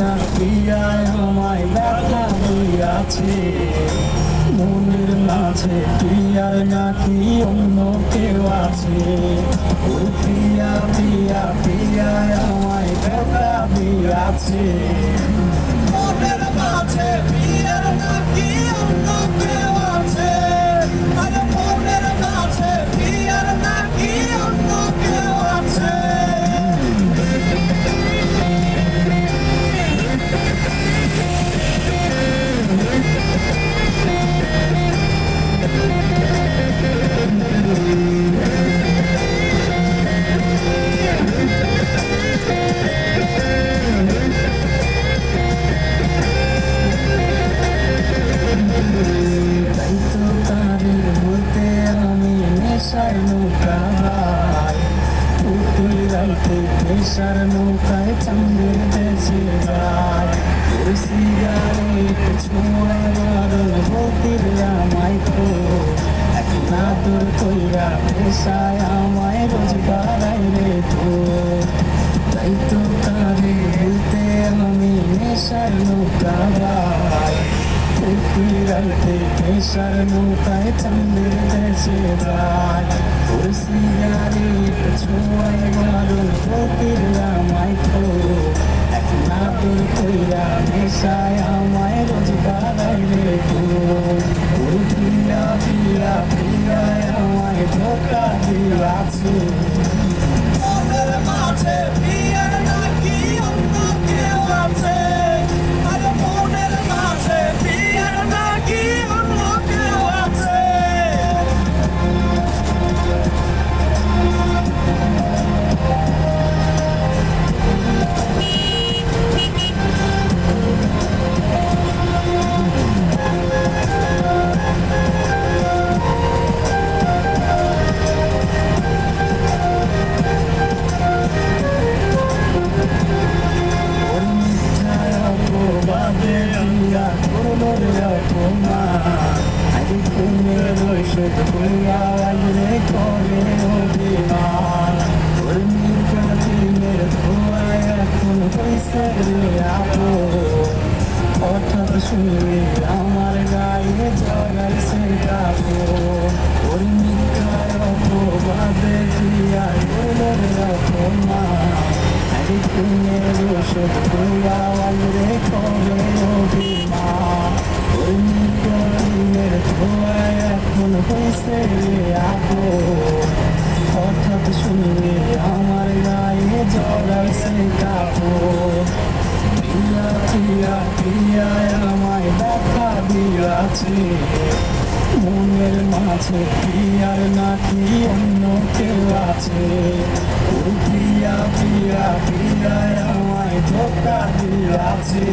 না প্রিয়ায় আমায় ব্যথা দিয়াছে মনের মাঝে প্রিয়ার নাকি অন্য কেউ আছে ওই প্রিয়া প্রিয়া প্রিয়ায় আমায় ব্যথা দিয়াছে মনের মাঝে প্রিয়ার নাকি অন্য কেউ আছে আর মনের মাঝে প্রিয়ার নাকি অন্য কেউ আছে নেশার নৌকায় চাঁদের দেশে যায় ওই সিগারেট ছোঁয়ায় মারণ হতির আমায় তো এখন আদর কইরা পেশায় আমায় রোজ বাড়াই রে তো তাই তো তারে বলতে আমি নেশার নৌকা ভাই রাইতে নেশার নৌকায় চাঁদের দেশে যায় ওই সিগারেট ছোঁয়ায় মারণ হতির আমায় তো এখন আদর কইরা নেশায় আমায় রোজ বাড়াই রে তো ওই প্রিয়া প্রিয়া প্রিয়ায় আমায় ধোকা দিয়াছে মনের মাঝে প্রিয়ার নাকি অন্য কেউ আছে আর মনের মাঝে প্রিয়ার নাকি অন্য কেউ আছে হঠাৎ শুনে আমার গায়ে জগাইছে কাপড় ওর মিথ্যায় অপবাদে দিয়া খুনের ওষুধ খুয়াল রে করে অভিমান ওর নিকটিনের ধোয়ায় এখন হয়েছে আপন হঠাৎ শুনে আমার গায়ে জগাইছে কাপড় প্রিয়া প্রিয়া প্রিয়ায় আমায় দেখা দিয়াছে মনের মাঝে প্রিয়ার নাকি অন্য কেউ আছে ওই প্রিয়া প্রিয়া প্রিয়ায় আমায় ধোকা দিয়াছে